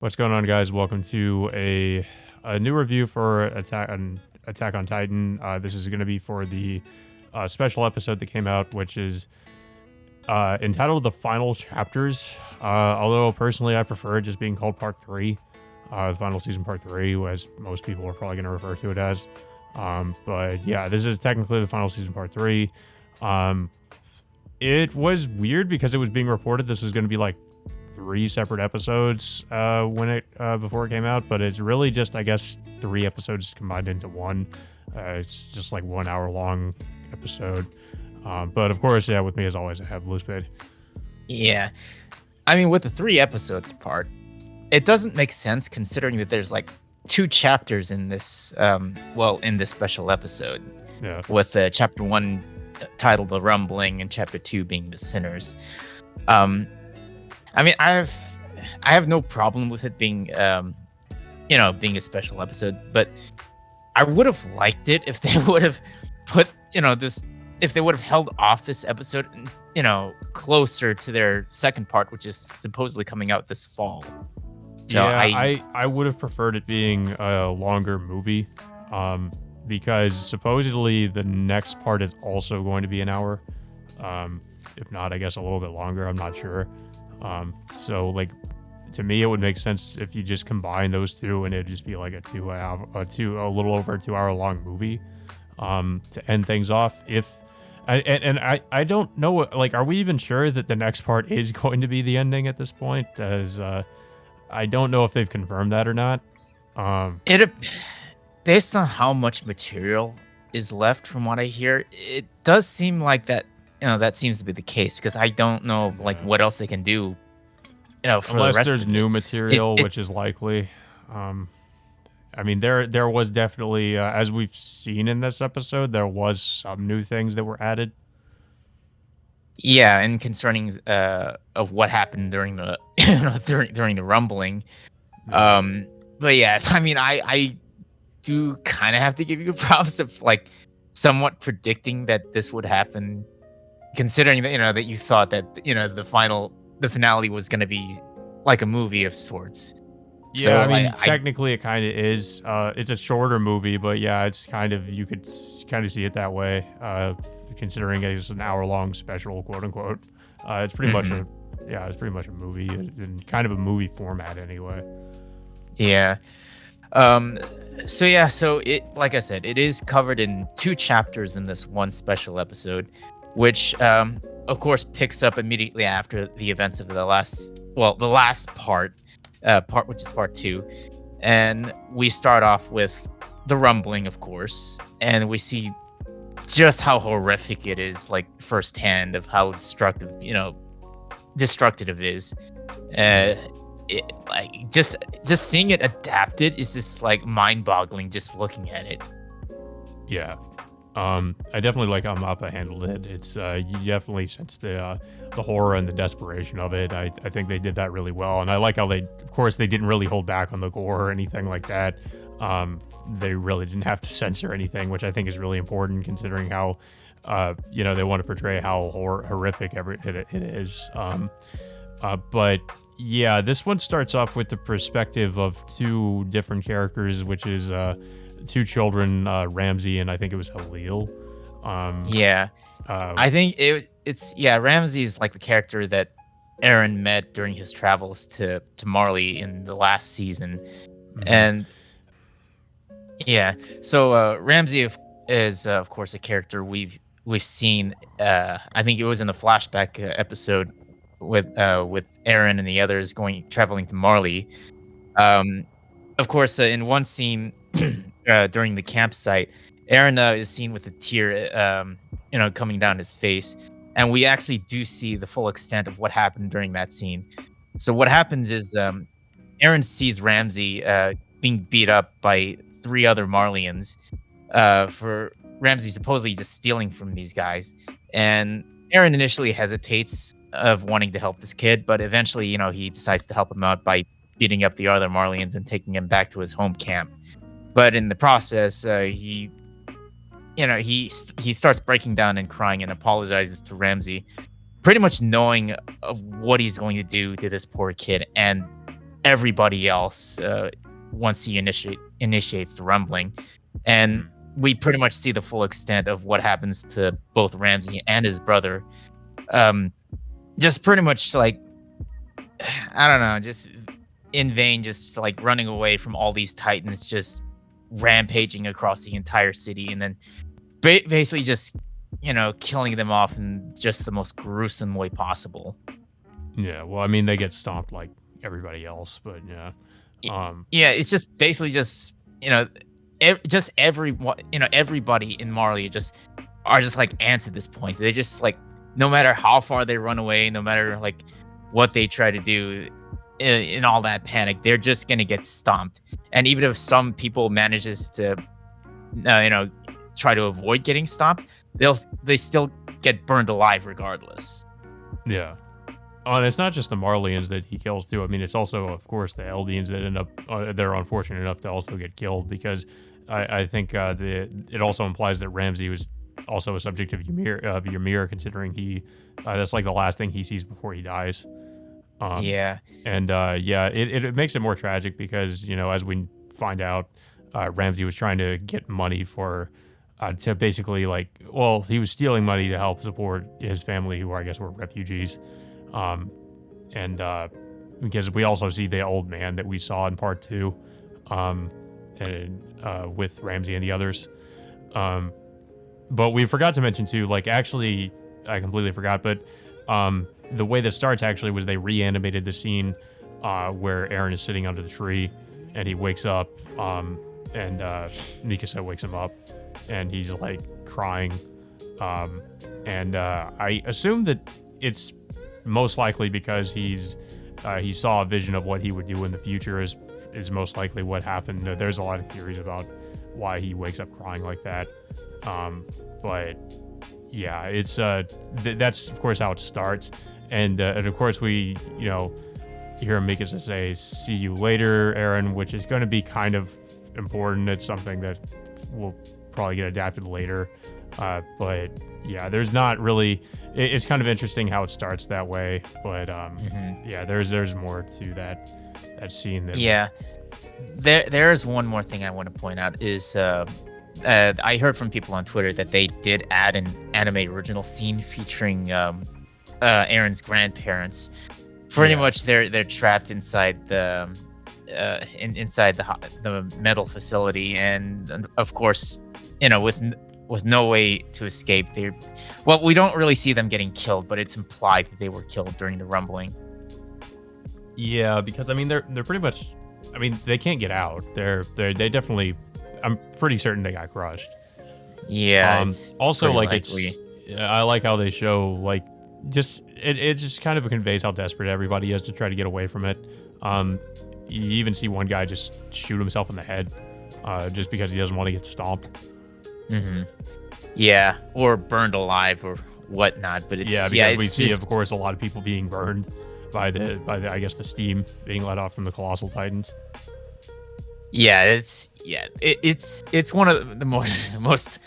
What's going on, guys? Welcome to a new review for Attack on Titan. This is going to be for the special episode that came out, which is entitled "The Final Chapters." Although personally, I prefer it just being called Part Three, the final season Part Three, as most people are probably going to refer to it as. But yeah, this is technically the final season Part Three. Um, it was weird because it was being reported this was going to be like three separate episodes when it before it came out, but it's really just, I guess, three episodes combined into one. It's just like 1 hour long episode. But of course, yeah, with me as always, I have Luspid. Yeah. I mean, with the 3 episodes part, it doesn't make sense considering that there's like 2 chapters in this, in this special episode, Yeah, with chapter 1 titled The Rumbling and chapter 2 being The Sinners. Um, I mean, I have no problem with it being, being a special episode, but I would have liked it if they would have put, if they would have held off this episode, closer to their second part, which is supposedly coming out this fall. So yeah, I would have preferred it being a longer movie, because supposedly the next part is also going to be an hour. If not, I guess a little bit longer. I'm not sure. So like, to me, it would make sense if you just combine those two and it'd just be like a little over a 2 hour long movie, to end things off. I don't know, like, are we even sure that the next part is going to be the ending at this point? As I don't know if they've confirmed that or not. it ap- based on how much material is left from what I hear, it does seem like that, that seems to be the case because I don't know like Yeah. what else they can do, for the Unless rest there's of it. new material, It which is likely. Um, I mean, there was definitely, as we've seen in this episode, there was some new things that were added. Yeah, and concerning of what happened during the during the rumbling. Yeah, Um but yeah, I mean I do kind of have to give you props of like somewhat predicting that this would happen, considering that that you thought that the finale was going to be like a movie of sorts. yeah. I So mean, I technically, it kind of is. It's a shorter movie, but yeah, it's kind of, you could kind of see it that way. Considering it's an hour long special, quote unquote. It's pretty much Mhm. it's pretty much a movie in kind of a movie format anyway. Yeah. Um so yeah, so it, like I said, it is covered in 2 chapters in this one special episode, which of course picks up immediately after the events of the last part which is part 2. And we start off with the rumbling, of course, and we see just how horrific it is, like firsthand, of how destructive it is. Uh, like just seeing it adapted is just like mind-boggling. Just looking at it. Yeah. I definitely like how Mappa handled it. It's you definitely sense the horror and the desperation of it. I think they did that really well, and I like how of course, they didn't really hold back on the gore or anything like that. They really didn't have to censor anything, which I think is really important considering how, they want to portray how horrific it is. But yeah, this one starts off with the perspective of two different characters, which is two children, Ramsey and I think it was Halil. Um, Yeah, uh, I think it's yeah. Ramsey is like the character that Aaron met during his travels to Marley in the last season, mhm. and yeah. So Ramsey is of course a character we've seen. I think it was in the flashback episode with Aaron and the others going traveling to Marley. Um, of course, in one scene during the campsite, Aaron is seen with a tear, coming down his face, and we actually do see the full extent of what happened during that scene. So what happens is Aaron sees Ramsey being beat up by 3 other Marlians for Ramsey supposedly just stealing from these guys. And Aaron initially hesitates of wanting to help this kid, but eventually, he decides to help him out by beating up the other Marlians and taking him back to his home camp. But in the process, he starts breaking down and crying and apologizes to Ramsey, pretty much knowing of what he's going to do to this poor kid. And everybody else once he initiates the rumbling, and we pretty much see the full extent of what happens to both Ramsey and his brother. Um, just pretty much like I don't know, just in vain, just like running away from all these titans, just rampaging across the entire city, and then basically just killing them off in just the most gruesome way possible. Yeah, well, I mean, they get stomped like everybody else, but yeah. Yeah, it's just basically just just everybody in Marley just are just like ants at this point. They just like no matter how far they run away, no matter like what they try to do in all that panic, they're just gonna get stomped. And even if some people manages to try to avoid getting stomped, they still get burned alive regardless. Yeah. Oh, and it's not just the Marleyans that he kills too. I mean, it's also, of course, the Eldians that end up they're unfortunate enough to also get killed because I think it also implies that Ramsey was also a subject of Ymir, considering he that's like the last thing he sees before he dies. Yeah. And yeah, it makes it more tragic because as we find out, Ramsey was trying to get money for to basically he was stealing money to help support his family, who I guess were refugees. And because we also see the old man that we saw in part 2, and with Ramsey and the others. But we forgot to mention too, actually, I completely forgot, but the way that starts actually was they reanimated the scene where Eren is sitting under the tree and he wakes up, and Mikasa wakes him up and he's like crying. And I assume that it's most likely because he saw a vision of what he would do in the future is most likely what happened. There's a lot of theories about why he wakes up crying like that. But yeah, it's that's of course how it starts. And of course we, hear Mikasa say, "See you later, Eren," which is going to be kind of important. It's something that will probably get adapted later. But yeah, there's not really. It's kind of interesting how it starts that way. But yeah, there's more to that scene. There's one more thing I want to point out is I heard from people on Twitter that they did add an anime original scene featuring Eren's grandparents. Pretty much, they're trapped inside the inside the metal facility, and of course, with no way to escape. We don't really see them getting killed, but it's implied that they were killed during the rumbling. Yeah, because I mean they're pretty much. I mean they can't get out. They definitely. I'm pretty certain they got crushed. Yeah. Also, I like how they show it just kind of conveys how desperate everybody is to try to get away from it. You even see one guy just shoot himself in the head, just because he doesn't want to get stomped. Mm-hmm. Yeah, or burned alive or whatnot. But because we see, of course, a lot of people being burned by the I guess the steam being let off from the colossal titans. Yeah, it's one of the most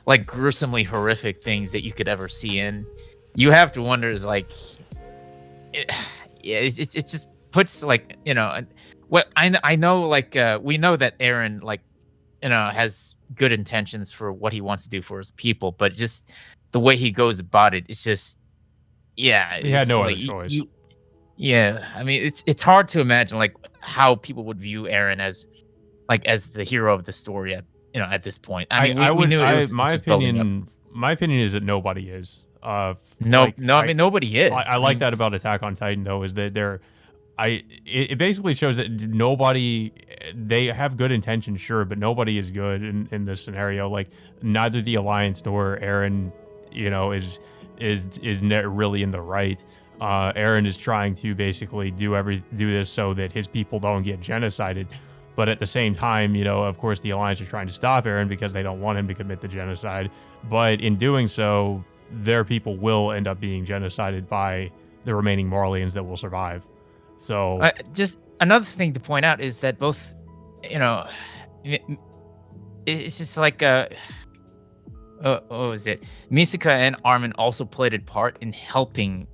like gruesomely horrific things that you could ever see, and you have to wonder is it just puts what I know we know that Eren has good intentions for what he wants to do for his people, but just the way he goes about it, it's just he had no other choice. I mean it's hard to imagine how people would view Eren as the hero of the story at this point. I mean, we knew my opinion is that nobody is. I mean nobody is. I like that about Attack on Titan though, is that it basically shows that they have good intentions, sure, but nobody is good in this scenario. Neither the Alliance nor Eren, is really in the right. Eren is trying to basically do this so that his people don't get genocided. But at the same time, of course, the Alliance are trying to stop Eren because they don't want him to commit the genocide. But in doing so, their people will end up being genocided by the remaining Marleyans that will survive. So, just another thing to point out is that both, it's just what was it? Misaka and Armin also played a part in helping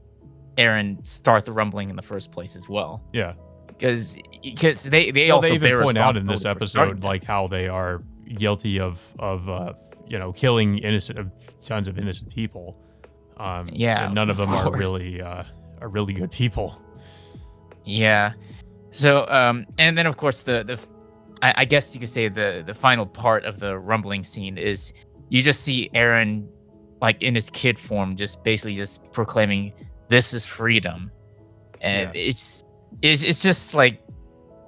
Eren start the rumbling in the first place as well. Yeah. because they Well, they also even bear point out in this responsibility for starting episode that. like how they are guilty of killing tons of innocent people. Yeah, And none of of them course. are really good people. Yeah. So, and then of course I guess you could say the final part of the rumbling scene is you just see Aaron, like in his kid form, just basically just proclaiming, "This is freedom," and Yeah. it's just like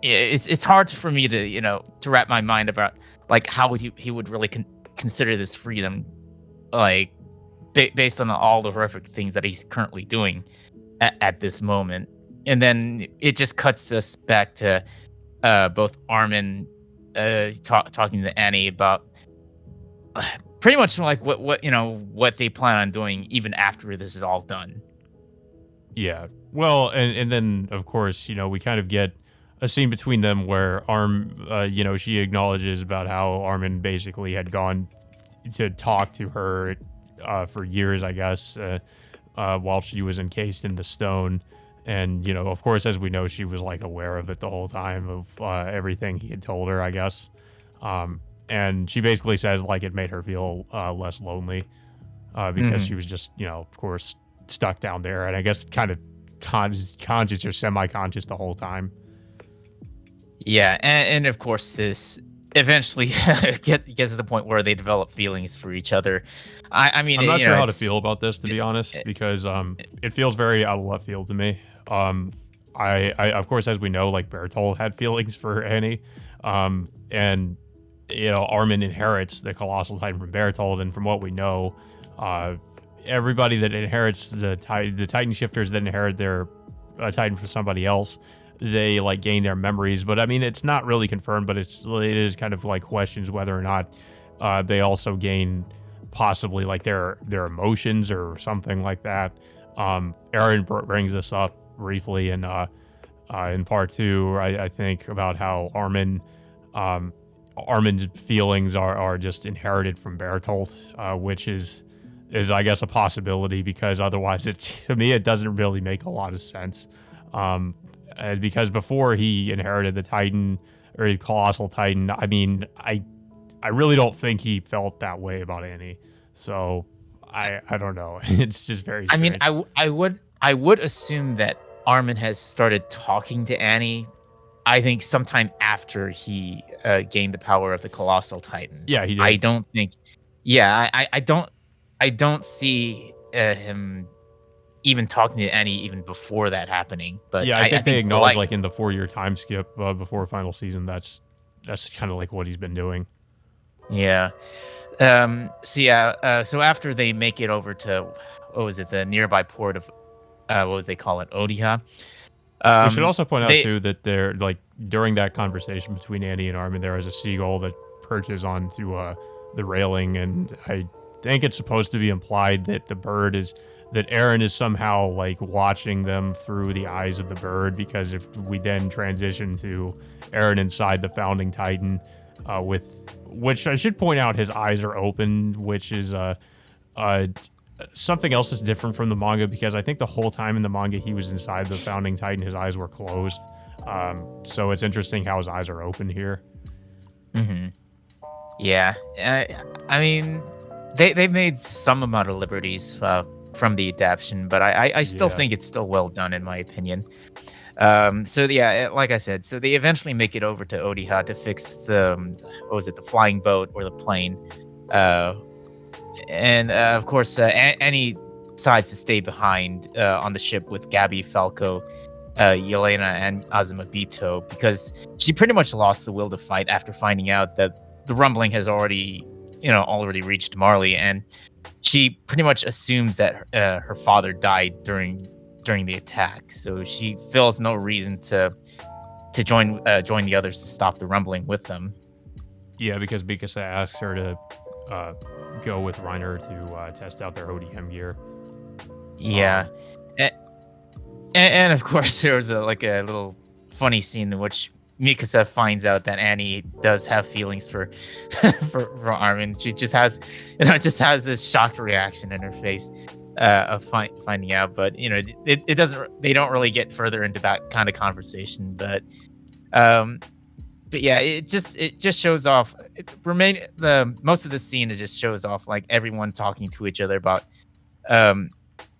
it's hard for me to to wrap my mind about like how would he would really consider this freedom, like based on all the horrific things that he's currently doing at this moment. And then it just cuts us back to both Armin talking to Annie about pretty much like what they plan on doing even after this is all done. Yeah. Well, and then of course, we kind of get a scene between them where she acknowledges about how Armin basically had gone to talk to her for years, I guess, while she was encased in the stone. And, of course, as we know, she was like aware of it the whole time of everything he had told her, I guess. And she basically says like it made her feel less lonely because she was just, of course, stuck down there. And I guess kind of conscious or semi-conscious the whole time. Yeah, and of course this eventually gets to the point where they develop feelings for each other. I mean, I'm not sure how to it's feel about this, to be honest, because it feels very out of left field to me. I of course, as we know, like Bertolt had feelings for Annie, and Armin inherits the colossal titan from Bertolt, and from what we know, everybody that inherits the titan shifters that inherit their titan from somebody else, they like gain their memories. But I mean, it's not really confirmed, but it is kind of like questions whether or not they also gain possibly like their emotions or something like that. Aaron brings this up briefly in part two, I think, about how Armin's feelings are just inherited from Bertolt, which is I guess a possibility, because otherwise to me it doesn't really make a lot of sense. Because before he inherited the Titan or the Colossal Titan, I mean, I really don't think he felt that way about Annie. So I don't know. It's just very I mean, strange. I would assume that Armin has started talking to Annie. I think sometime after he gained the power of the Colossal Titan. Yeah, he did. I don't think. Yeah, I don't see him even talking to Annie even before that happening. But Yeah, I think they acknowledge like like in the 4-year time skip before final season, that's kind of like what he's been doing. yeah. So after they make it over to what was it, the nearby port of what would they call it, Odiha? We should also point out They too that there, like during that conversation between Annie and Armin, there is a seagull that perches onto the railing, and I think it's supposed to be implied that that Aaron is somehow like watching them through the eyes of the bird, because if we then transition to Aaron inside the founding Titan, which I should point out, his eyes are open, which is something else is different from the manga, because I think the whole time in the manga he was inside the founding Titan, his eyes were closed. So it's interesting how his eyes are open here. hmm Yeah, I mean, they made some amount of liberties from the adaptation, but I still Yeah. think it's still well done in my opinion. So yeah, like I said, so they eventually make it over to Odiha to fix the what was it, the flying boat or the plane, uh, and of course Annie decides to stay behind on the ship with Gabby, Falco, Yelena, and Azumabito, because she pretty much lost the will to fight after finding out that the rumbling has already reached Marley, and she pretty much assumes that her father died during the attack. So she feels no reason to join the others to stop the rumbling with them. Yeah, because Mikasa asked her to go with Reiner to test out their ODM gear. Yeah, and of course there was a little funny scene in which Mikasa finds out that Annie does have feelings for for Armin. She just has this shocked reaction in her face. finding out. But it doesn't. They don't really get further into that kind of conversation. Um, but yeah, it just shows off. The most of the scene, it just shows off like everyone talking to each other about um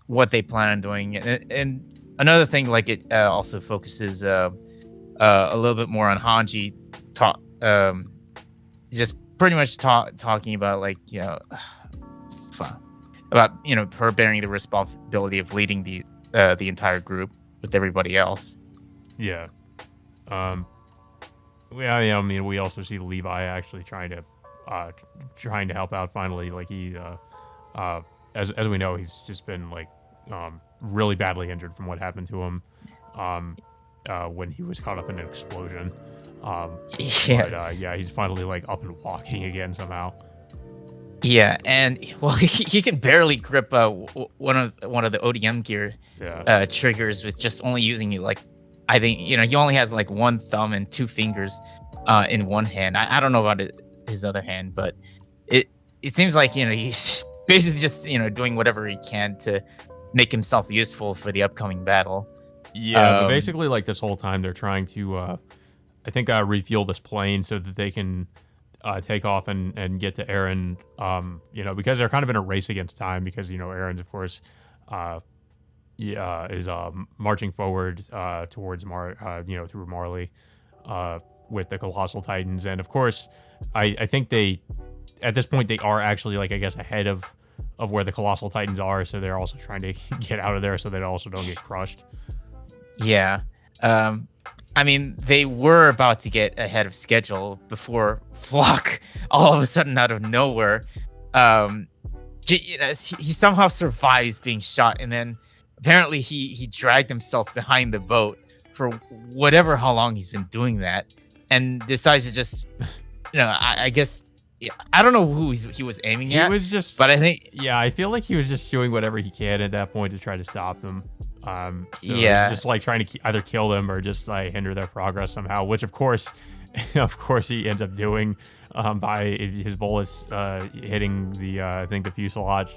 what they plan on doing, and another thing, like it also focuses a little bit more on Hanji talk just pretty much talking about like about her bearing the responsibility of leading the entire group with everybody else. Yeah. Um. Yeah. I mean, we also see Levi actually uh, trying to help out. Finally, like uh, as we know, he's just been like really badly injured from what happened to him, um, when he was caught up in an explosion. Um, Yeah. but yeah, he's finally like up and walking again somehow. Yeah, and well, he can barely grip one of the ODM gear Yeah. triggers with just only using like, I think he only has like one thumb and two fingers in one hand. I don't know about his other hand, but it it seems like he's basically just doing whatever he can to make himself useful for the upcoming battle. Yeah, but Um, basically, like this whole time, they're trying to, I think, refuel this plane so that they can take off and get to Aaron. Because they're kind of in a race against time because Aaron's, of course, uh, yeah, is marching forward towards through Marley, with the Colossal Titans, and of course, I think they at this point they are actually like I guess ahead of where the Colossal Titans are, so they're also trying to get out of there so they also don't get crushed. yeah. Um, I mean, they were about to get ahead of schedule before Flock, all of a sudden out of nowhere, um, he somehow survives being shot, and then apparently he dragged himself behind the boat for whatever how long he's been doing that, and decides to just, I guess, yeah, I don't know who he was aiming He at, was just, but I think, yeah, I feel like he was just doing whatever he can at that point to try to stop them. So he's yeah, just like trying to either kill them or just like hinder their progress somehow, which of course, of course, he ends up doing by his bullets hitting the I think the fuselage.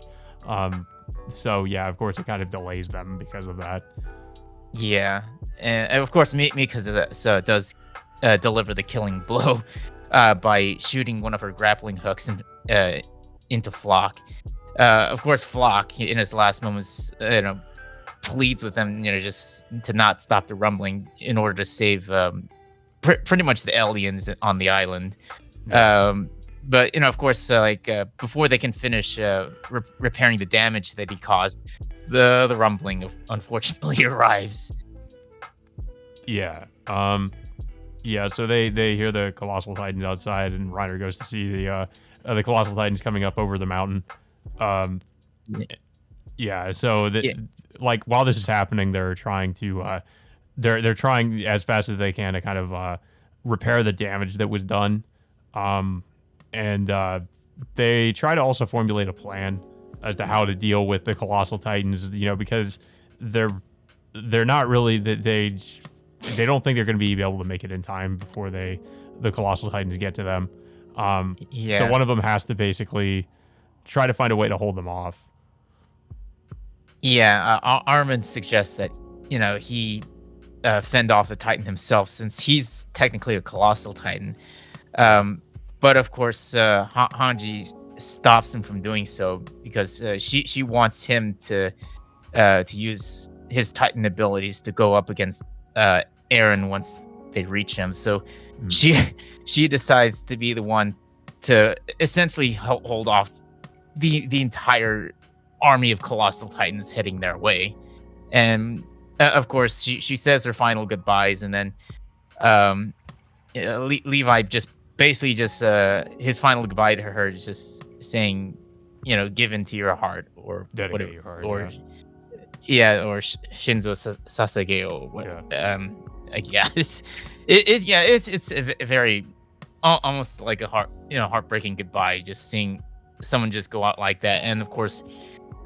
So yeah, of course, it kind of delays them because of that. yeah, and of course, Mika so does deliver the killing blow by shooting one of her grappling hooks into Flock. Of course, Flock in his last moments, pleads with them, just to not stop the rumbling in order to save pretty much the aliens on the island. Yeah. But of course, before they can finish repairing the damage that he caused, the rumbling unfortunately arrives. Yeah. Yeah. So they hear the Colossal Titans outside, and Reiner goes to see the Colossal Titans coming up over the mountain. Um, yeah. So Yeah, like while this is happening, they're trying to they're trying as fast as they can to kind of repair the damage that was done. Um, and they try to also formulate a plan as to how to deal with the Colossal Titans. Because they're they're not really that they don't think they're going to be able to make it in time before the Colossal Titans get to them. So yeah, one of them has to basically try to find a way to hold them off. yeah. Armin suggests that he fend off the Titan himself, since he's technically a colossal Titan. Um, but of course, Hanji stops him from doing so because she wants him to use his Titan abilities to go up against Eren once they reach him. So Mm. she she decides to be the one to essentially hold off the entire army of colossal Titans heading their way. And of course, she says her final goodbyes, and then um, Levi just basically just his final goodbye to her is just saying, give into your heart, or Dedicate whatever, your heart. or Yeah. or Shinzo Sasage, or what. Yeah. Yeah, it's a very almost like a heartbreaking goodbye, just seeing someone just go out like that. And of course,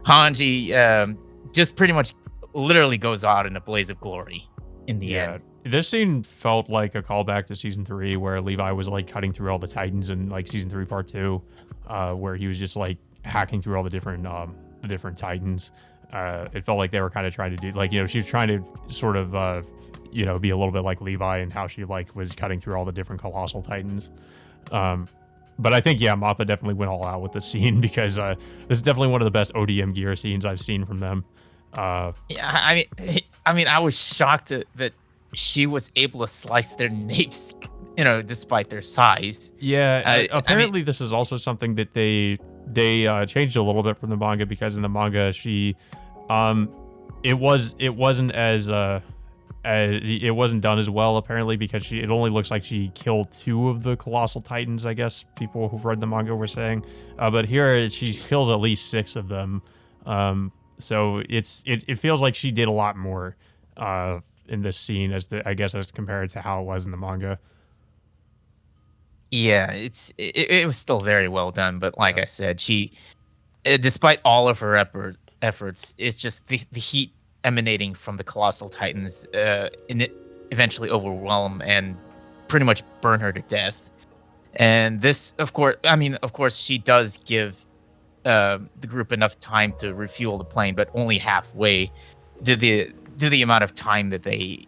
Hanji just pretty much literally goes out in a blaze of glory in the Yeah. end. This scene felt like a callback to season 3, where Levi was like cutting through all the Titans in like season 3 part 2, where he was just like hacking through all the different the different Titans. It felt like they were kind of trying to do like she was trying to sort of be a little bit like Levi and how she like was cutting through all the different colossal Titans. But I think Mappa definitely went all out with the scene because this is definitely one of the best ODM gear scenes I've seen from them. Yeah, I mean, I was shocked that she was able to slice their napes, despite their size. Yeah, apparently this is also something that they changed a little bit from the manga, because in the manga she, it wasn't it wasn't done as well apparently, because it only looks like she killed 2 of the colossal Titans, I guess people who've read the manga were saying, but here she kills at least 6 of them. So it feels like she did a lot more in this scene as compared to how it was in the manga. Yeah, it was still very well done, but like I said, she, despite all of her efforts, it's just the heat emanating from the colossal Titans, and it eventually overwhelm and pretty much burn her to death. And this, of course, she does give the group enough time to refuel the plane, but only halfway due the amount of time that they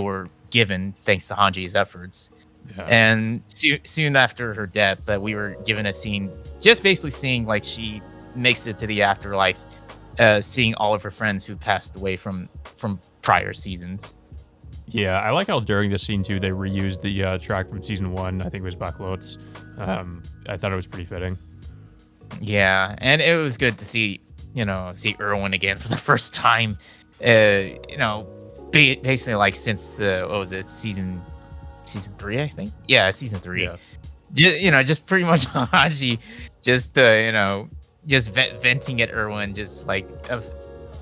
were given thanks to Hanji's efforts. Yeah. And soon after her death, we were given a scene just basically seeing like she makes it to the afterlife, seeing all of her friends who passed away from prior seasons. Yeah, I like how during this scene too they reused the track from season 1. I think it was Backlots. I thought it was pretty fitting. Yeah, and it was good to see Erwin again for the first time. Basically like since season 3, I think. Yeah, season 3. Yeah. Just pretty much Hanji, just venting at Erwin, just like of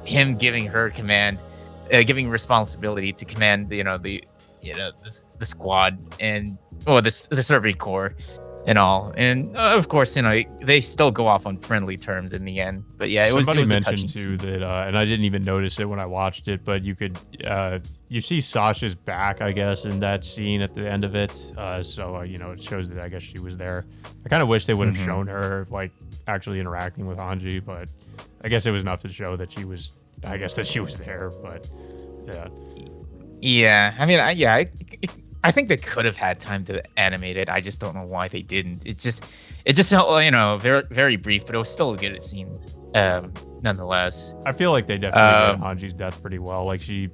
him giving her command, giving responsibility to command the squad and the Survey Corps and all, and of course they still go off on friendly terms in the end. But yeah, somebody it was mentioned too that, and I didn't even notice it when I watched it, but you see Sasha's back, I guess, in that scene at the end of it. So it shows that I guess she was there. I kind of wish they would have shown her like actually interacting with Hanji, but I guess it was enough to show that she was there. But yeah, I mean, I think they could have had time to animate it. I just don't know why they didn't. It just felt very, very brief, but it was still a good scene nonetheless. I feel like they definitely did Hanji's death pretty well. Like she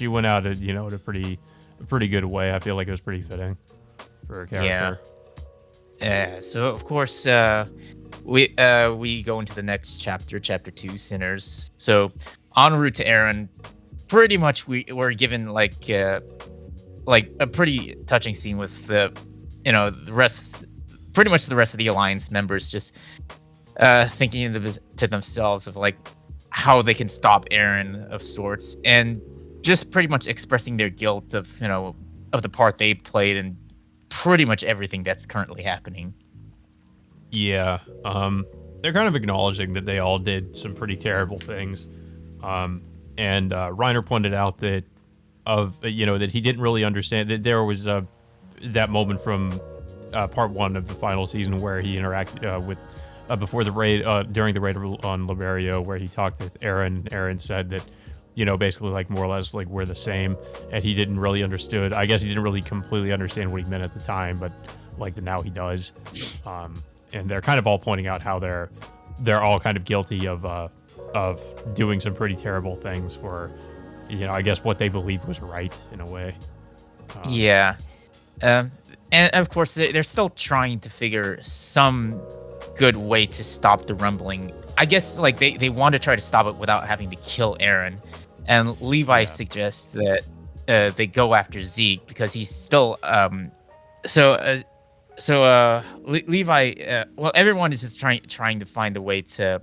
went out in a pretty good way. I feel like it was pretty fitting for her character. Yeah. So of course we go into the next chapter 2, Sinners. So en route to Eren, pretty much we're given like a pretty touching scene with the rest of the Alliance members just thinking to themselves of like how they can stop Eren of sorts, and just pretty much expressing their guilt of the part they played in pretty much everything that's currently happening. Yeah, they're kind of acknowledging that they all did some pretty terrible things, and Reiner pointed out that that he didn't really understand that there was that moment from part 1 of the final season where he interacted with before the raid, during the raid on Liberio, where he talked with Eren. Eren said that basically like more or less like we're the same, and he didn't really understood. I guess he didn't really completely understand what he meant at the time, but like now he does. And they're kind of all pointing out how they're all kind of guilty of doing some pretty terrible things for I guess what they believed was right in a way. Yeah. And of course they're still trying to figure some good way to stop the rumbling. I guess like they want to try to stop it without having to kill Eren. And Levi suggests that they go after Zeke because he's still Levi well, everyone is just trying to find a way to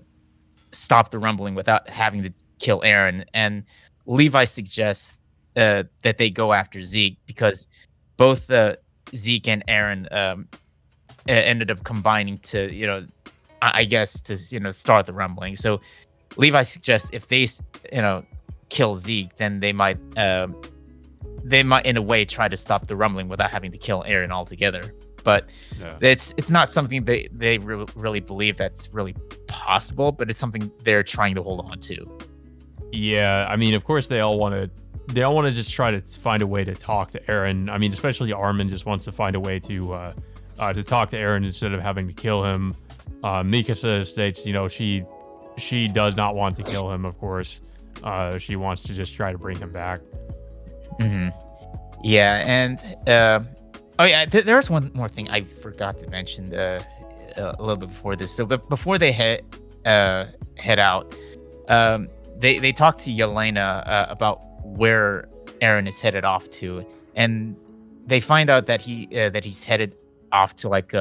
stop the rumbling without having to kill Eren, and Levi suggests that they go after Zeke because both Zeke and Eren ended up combining to I guess to start the rumbling. So Levi suggests if they kill Zeke, then they might in a way try to stop the rumbling without having to kill Eren altogether. But it's not something they really believe that's really possible, but it's something they're trying to hold on to. Yeah, I mean, of course they all want to just try to find a way to talk to Eren. I mean, especially Armin just wants to find a way to talk to Eren instead of having to kill him. Mikasa states, she does not want to kill him, of course. She wants to just try to bring him back. Hmm. Yeah, and oh yeah, there's one more thing I forgot to mention a little bit before this. So, but before they head out, they talk to Yelena about where Eren is headed off to, and they find out that he's headed off to like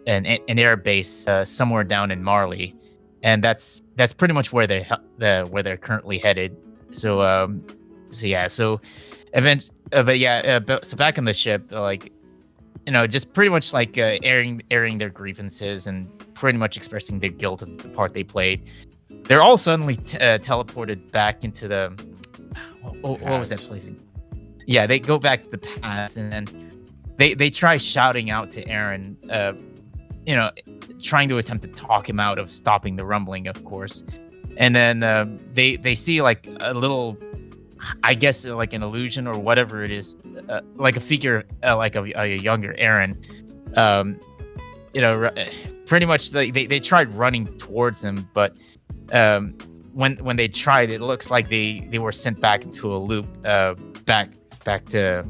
an air base somewhere down in Marley, and that's pretty much where they're currently headed. So back on the ship, just pretty much like airing their grievances and pretty much expressing their guilt of the part they played. They're all suddenly teleported back into the what was that place? Yeah, they go back to the past, and then they try shouting out to Eren, trying to attempt to talk him out of stopping the rumbling, of course. And then they see like a little, I guess, like an illusion or whatever it is, like a figure, like a younger Eren. Pretty much they tried running towards him, but when they tried, it looks like they were sent back into a loop, back to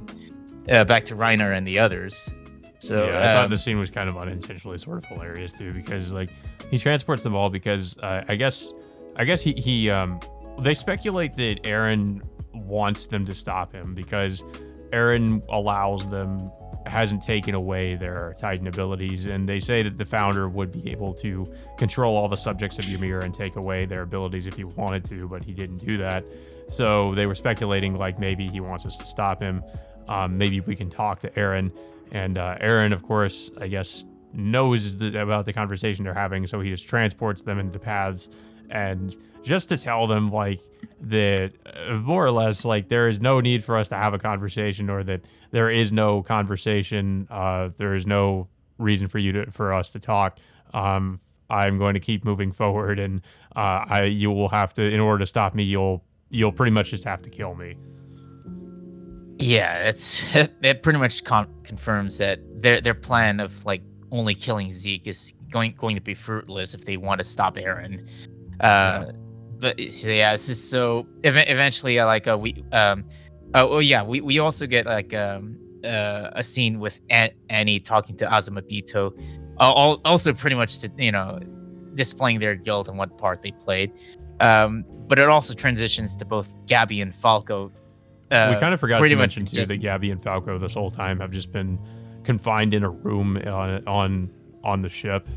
Reiner and the others. So yeah, I thought the scene was kind of unintentionally sort of hilarious too, because like he transports them all because I guess he they speculate that Eren wants them to stop him because Eren hasn't taken away their Titan abilities, and they say that the founder would be able to control all the subjects of Ymir and take away their abilities if he wanted to, but he didn't do that. So they were speculating like maybe he wants us to stop him. Maybe we can talk to Eren, and Eren, of course, I guess knows about the conversation they're having, so he just transports them into paths, and just to tell them like that more or less like there is no need for us to have a conversation, or that there is no conversation, there is no reason for us to talk. I'm going to keep moving forward, and you will have to, in order to stop me, you'll pretty much just have to kill me. Yeah, it pretty much confirms that their plan of like only killing Zeke is going to be fruitless if they want to stop Eren. But so, yeah, this is so eventually we also get like a scene with Annie talking to Azumabito, also pretty much displaying their guilt and what part they played. But it also transitions to both Gabby and Falco. We kind of forgot to mention too that Gabby and Falco this whole time have just been confined in a room on the ship.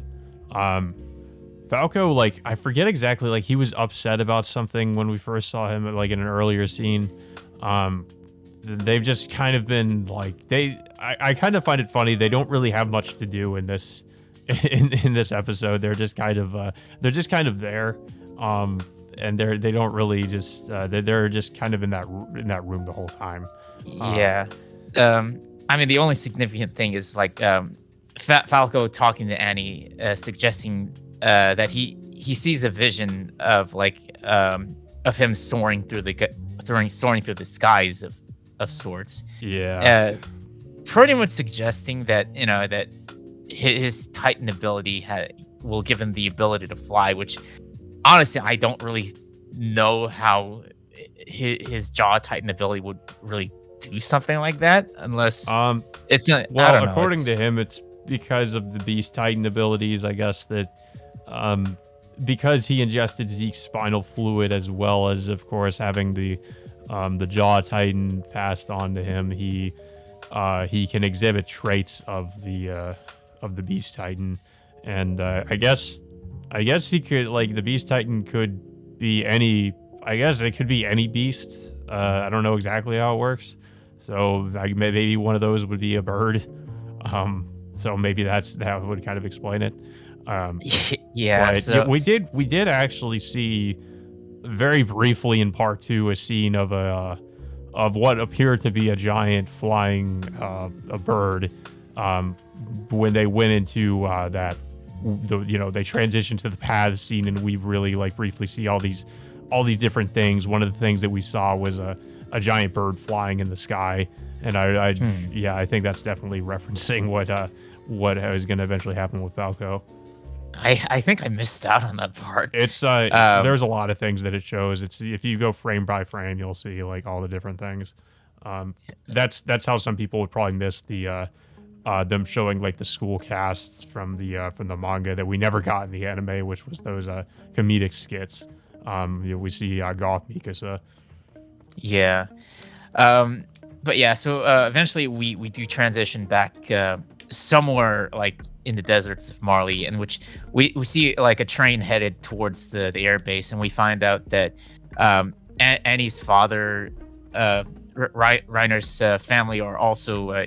Falco, like, I forget exactly, like, he was upset about something when we first saw him, like, in an earlier scene. They've just kind of been, like, I kind of find it funny, they don't really have much to do in this, in this episode. They're just kind of there, and they don't really just, they're just kind of in that room the whole time. Yeah. I mean, the only significant thing is, like, Falco talking to Annie, suggesting that he sees a vision of of him soaring through the skies of sorts. Yeah. Pretty much suggesting that that his Titan ability will give him the ability to fly. Which honestly, I don't really know how his Jaw Titan ability would really do something like that, unless it's a, well, I don't know, according to him, it's because of the Beast Titan abilities, I guess, that because he ingested Zeke's spinal fluid, as well as, of course, having the Jaw Titan passed on to him, he can exhibit traits of the Beast Titan, and I guess he could, like, the Beast Titan could be any. I guess it could be any beast. I don't know exactly how it works, so maybe one of those would be a bird. So maybe that would kind of explain it. Yeah, so we did actually see very briefly in part 2 a scene of what appeared to be a giant flying a bird when they went into they transition to the paths scene, and we really like briefly see all these different things. One of the things that we saw was a giant bird flying in the sky, and yeah, I think that's definitely referencing what is going to eventually happen with Falco. I think I missed out on that part. It's there's a lot of things that it shows. It's if you go frame by frame, you'll see like all the different things. That's how some people would probably miss them showing like the school casts from the manga that we never got in the anime, which was those comedic skits. We see Goth Mikasa. Yeah. But yeah, so eventually we do transition back somewhere like in the deserts of Marley, in which we see like a train headed towards the air base, and we find out that Annie's father, Reiner's family are also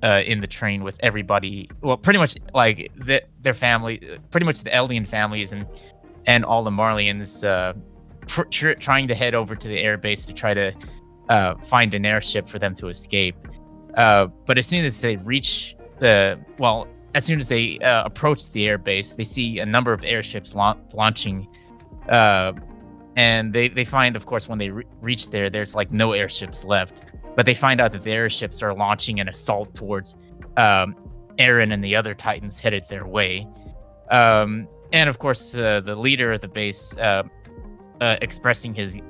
in the train with everybody. Well, pretty much like their family, pretty much the Eldian families and all the Marlians trying to head over to the air base to try to find an airship for them to escape. But as soon as they approach the air base, they see a number of airships launching. And they find, of course, when they reach there, there's like no airships left. But they find out that the airships are launching an assault towards Eren and the other Titans headed their way. And of course, the leader of the base expressing his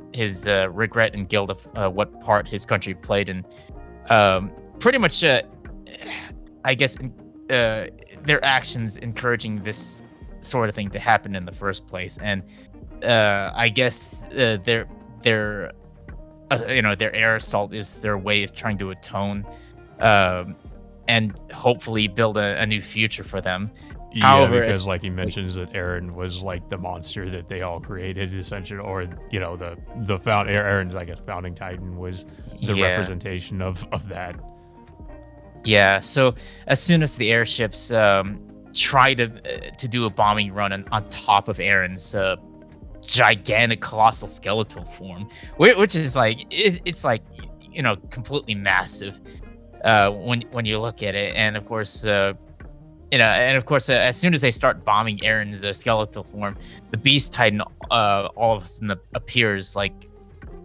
regret and guilt of what part his country played in pretty much, I guess, their actions encouraging this sort of thing to happen in the first place. And I guess their air assault is their way of trying to atone and hopefully build a new future for them. Yeah, however, because like he mentions that Eren was like the monster that they all created, essentially, or Eren's, I guess, founding Titan was the representation of that. Yeah. So as soon as the airships try to do a bombing run on top of Eren's gigantic colossal skeletal form, which is like it's like completely massive when you look at it, and of course. As soon as they start bombing Eren's skeletal form, the Beast Titan all of a sudden appears, like,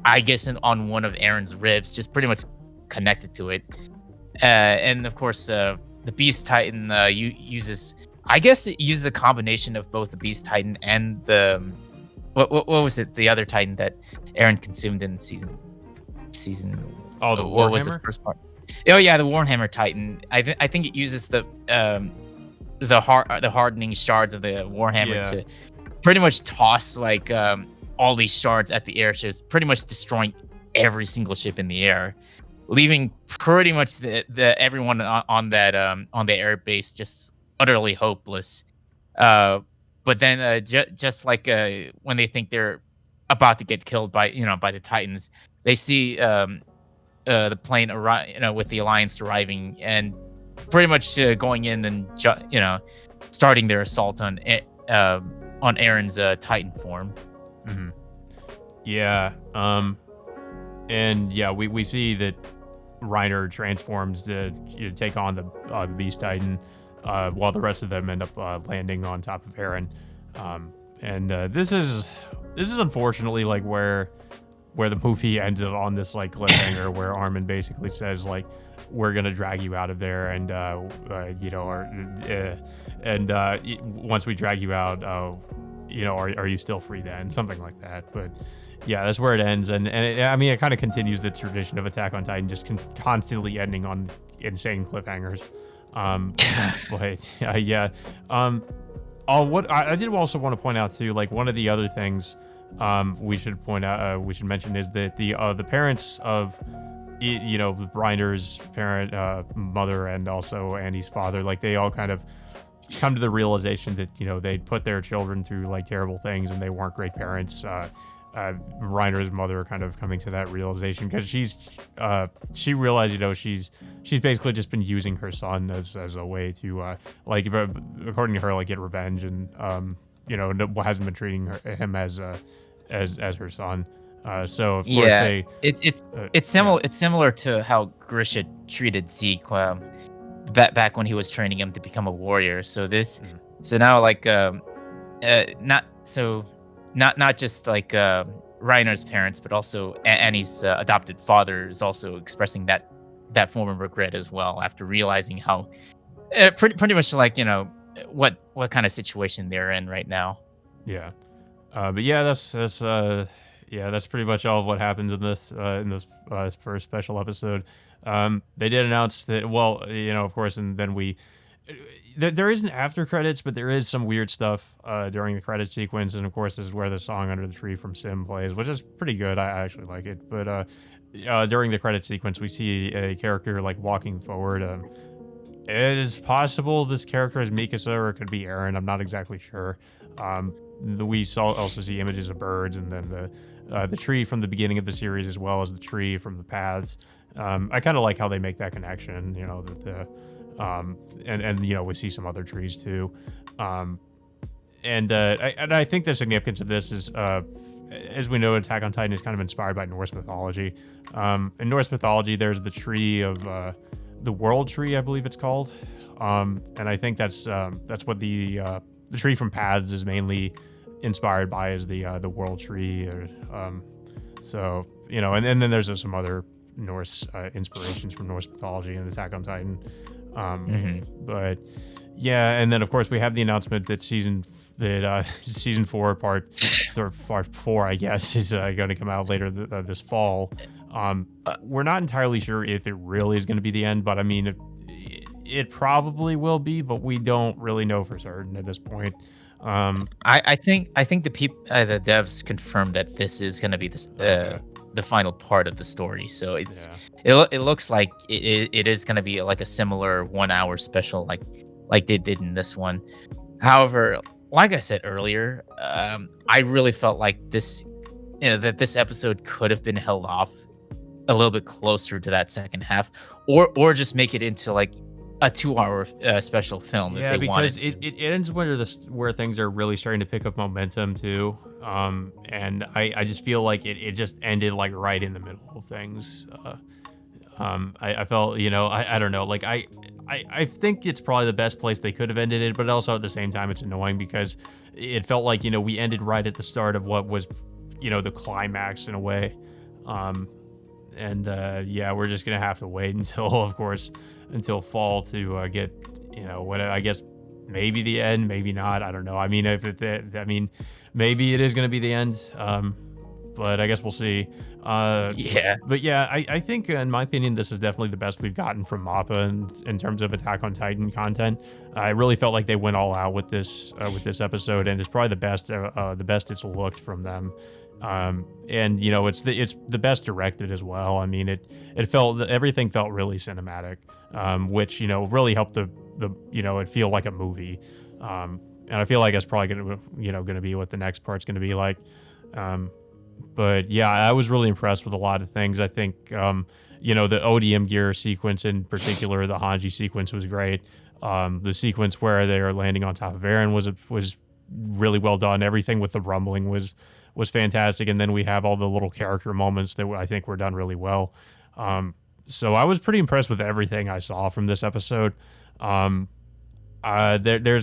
I guess, on one of Eren's ribs, just pretty much connected to it. And of course, the Beast Titan uses a combination of both the Beast Titan and the what was it? The other Titan that Eren consumed in season. Oh, the Warhammer? What was the first part? Oh yeah, the Warhammer Titan. I think it uses the hardening shards of the Warhammer to pretty much toss like all these shards at the airships, pretty much destroying every single ship in the air, leaving pretty much the everyone on the air base just utterly hopeless. But then just like when they think they're about to get killed by the Titans, they see the plane with the Alliance arriving and pretty much going in and starting their assault on Eren's Titan form. Mm-hmm. Yeah. And yeah, we see that Reiner transforms to take on the Beast Titan, while the rest of them end up landing on top of Eren. And this is unfortunately like where the movie ends up on this like cliffhanger where Armin basically says like, we're gonna drag you out of there, and once we drag you out, are you still free then? Something like that. But yeah, that's where it ends, and it kind of continues the tradition of Attack on Titan, just constantly ending on insane cliffhangers. But yeah. What I did also want to point out too, like one of the other things we should mention is that the parents of Reiner's parent, mother, and also Annie's father, like they all kind of come to the realization that they put their children through like terrible things and they weren't great parents. Reiner's mother kind of coming to that realization because she realized she's basically just been using her son as a way to according to her, like, get revenge, and hasn't been treating him as her son. So of course it's similar to how Grisha treated Zeke back when he was training him to become a warrior. So this So now, like, not so, not just like Reiner's parents, but also Annie's adopted father is also expressing that form of regret as well after realizing how pretty much like what kind of situation they're in right now. Yeah. But yeah, that's pretty much all of what happens in this first special episode. They did announce that, well, of course, and then there isn't after credits, but there is some weird stuff during the credit sequence, and of course, this is where the song "Under the Tree" from Sim plays, which is pretty good. I actually like it. But during the credit sequence, we see a character like walking forward. It is possible this character is Mikasa or it could be Eren. I'm not exactly sure. We also see images of birds and then the tree from the beginning of the series as well as the tree from the paths. I kind of like how they make that connection. And we see some other trees too. I think the significance of this is, as we know, Attack on Titan is kind of inspired by Norse mythology. In Norse mythology, there's the tree of the World Tree, I believe it's called, and I think that's what the tree from Paths is mainly inspired by, is the World Tree. And then there's some other Norse inspirations from Norse mythology and Attack on Titan. But yeah, and then of course we have the announcement that season 4 part 4, I guess, is going to come out later this fall. We're not entirely sure if it really is going to be the end, but I mean, it probably will be, but we don't really know for certain at this point. I think the devs confirmed that this is going to be the final part of the story. So it looks like it is going to be like a similar 1 hour special, like they did in this one. However, like I said earlier, I really felt like that this episode could have been held off a little bit closer to that second half, or just make it into like a 2 hour special film if they wanted to. It ends where things are really starting to pick up momentum too. And I just feel like it just ended like right in the middle of things. I felt, I don't know, like I think it's probably the best place they could have ended it, but also at the same time it's annoying because it felt like, we ended right at the start of what was, the climax in a way. We're just gonna have to wait until fall to get, what I guess maybe the end, maybe not. I don't know. I mean, maybe it is gonna be the end. But I guess we'll see. Yeah. But yeah, I think, in my opinion, this is definitely the best we've gotten from MAPPA in terms of Attack on Titan content. I really felt like they went all out with this episode, and it's probably the best it's looked from them. It's the best directed as well. I mean, everything felt really cinematic, which really helped it feel like a movie. And I feel like that's probably gonna be what the next part's gonna be like. But yeah, I was really impressed with a lot of things. I think, the ODM gear sequence in particular, the Hanji sequence was great. The sequence where they are landing on top of Eren was really well done. Everything with the rumbling was fantastic. And then we have all the little character moments that I think were done really well. So I was pretty impressed with everything I saw from this episode. There's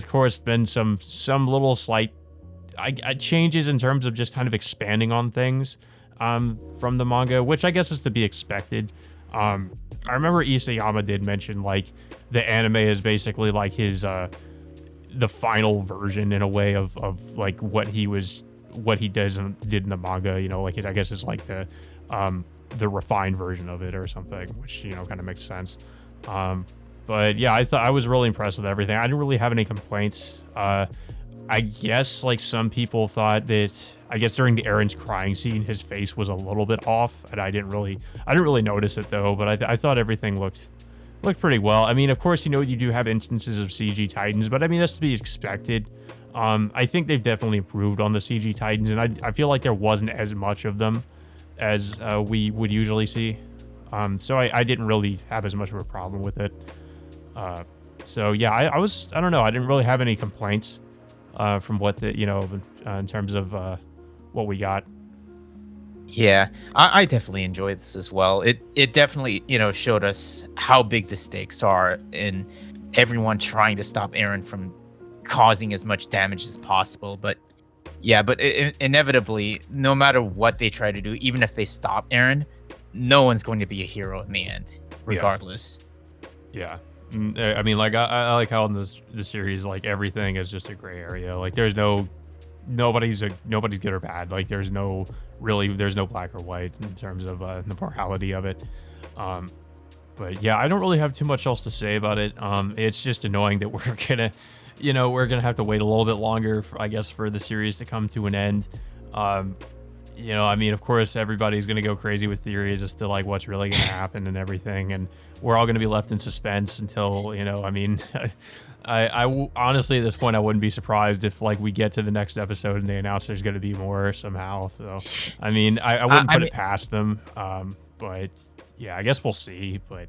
of course been some little slight changes in terms of just kind of expanding on things from the manga, which I guess is to be expected. I remember Isayama did mention like the anime is basically like his the final version in a way of like what he did in the manga. Like I guess it's like the refined version of it or something, which kind of makes sense. But yeah, I was really impressed with everything. I didn't really have any complaints. I guess like some people thought that, I guess during the Eren's crying scene, his face was a little bit off, and I didn't really notice it though. But I thought everything looked pretty well. I mean, of course, you do have instances of CG Titans, but I mean that's to be expected. I think they've definitely improved on the CG Titans, and I feel like there wasn't as much of them as we would usually see. So I didn't really have as much of a problem with it. So yeah, I don't know. I didn't really have any complaints. From what in terms of what we got. Yeah, I definitely enjoyed this as well. It definitely showed us how big the stakes are in everyone trying to stop Eren from causing as much damage as possible. But yeah, but inevitably, no matter what they try to do, even if they stop Eren, no one's going to be a hero in the end, regardless. Yeah. I mean, like I like how in the series, like everything is just a gray area. Like there's nobody's good or bad. Like there's no black or white in terms of the morality of it. But yeah, I don't really have too much else to say about it. It's just annoying that we're gonna have to wait a little bit longer, I guess, for the series to come to an end. I mean, of course, everybody's gonna go crazy with theories as to like what's really gonna happen and everything, and we're all gonna be left in suspense until, I mean, honestly, at this point, I wouldn't be surprised if like we get to the next episode and they announce there's gonna be more somehow. So, I mean, I wouldn't put it past them. But yeah, I guess we'll see. But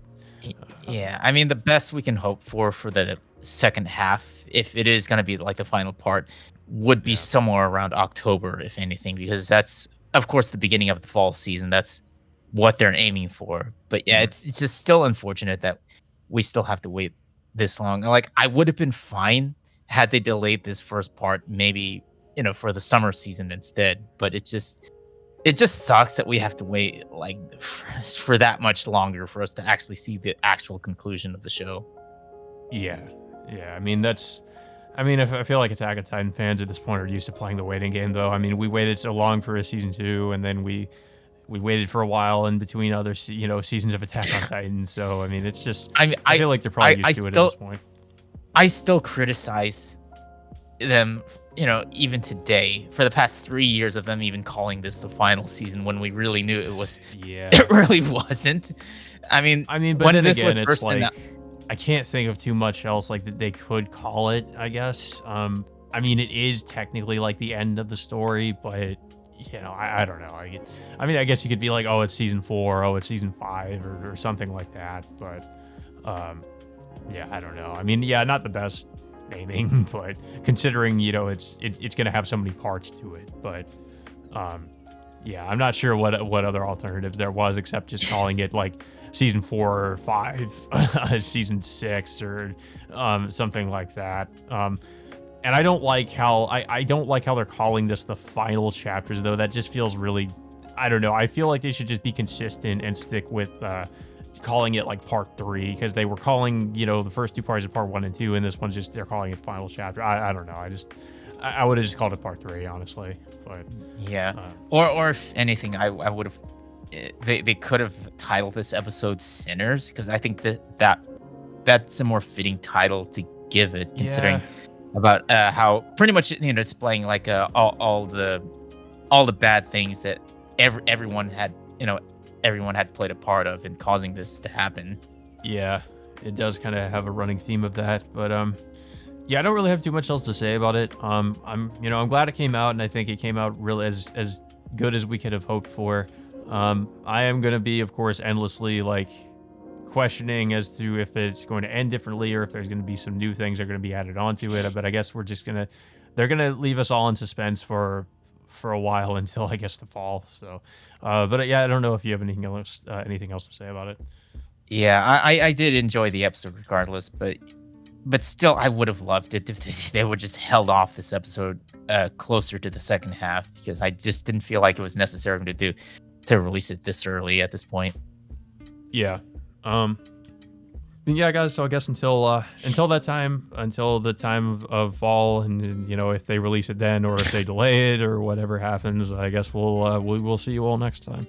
yeah, I mean, the best we can hope for the second half, if it is going to be like the final part, would be somewhere around October, if anything, because that's, of course, the beginning of the fall season. That's what they're aiming for. But yeah, it's just still unfortunate that we still have to wait this long. Like, I would have been fine had they delayed this first part, maybe, for the summer season instead. But it just sucks that we have to wait like for that much longer for us to actually see the actual conclusion of the show. Yeah. I mean, I feel like Attack on Titan fans at this point are used to playing the waiting game, though. I mean, we waited so long for a season 2, and then we waited for a while in between other seasons of Attack on Titan. So I mean, it's just I feel like they're probably used to it at this point. I still criticize them, even today, for the past 3 years of them even calling this the final season when we really knew it was. Yeah, it really wasn't. I mean, but when this was first, like, I can't think of too much else like that they could call it, I guess. I mean, it is technically like the end of the story, but I don't know. I mean, I guess you could be like, oh, it's season 4, oh, it's season 5, or something like that. But yeah, I don't know. I mean, yeah, not the best naming, but considering it's gonna have so many parts to it. But yeah, I'm not sure what other alternatives there was except just calling it like season 4 or 5, season 6 or something like that. And I don't like how they're calling this the final chapters, though. That just feels really, I don't know. I feel like they should just be consistent and stick with calling it like part 3, because they were calling the first 2 parts of part 1 and 2, and this one's just they're calling it final chapter. I don't know. I would have just called it part 3, honestly. But yeah, or if anything, I would have. They could have titled this episode Sinners, because I think that's a more fitting title to give it, considering about how pretty much displaying like all the bad things that everyone had played a part of in causing this to happen. Yeah, it does kind of have a running theme of that, but yeah, I don't really have too much else to say about it. I'm glad it came out, and I think it came out really as good as we could have hoped for. I am gonna be, of course, endlessly like questioning as to if it's going to end differently or if there's going to be some new things that are going to be added onto it. But I guess they're gonna leave us all in suspense for a while until, I guess, the fall. So, but yeah, I don't know if you have anything else to say about it. Yeah, I did enjoy the episode regardless, but still, I would have loved it if they would just held off this episode closer to the second half, because I just didn't feel like it was necessary to release it this early at this point. Yeah. Yeah, guys. So I guess until that time, until the time of fall, and if they release it then, or if they delay it, or whatever happens, I guess we'll see you all next time.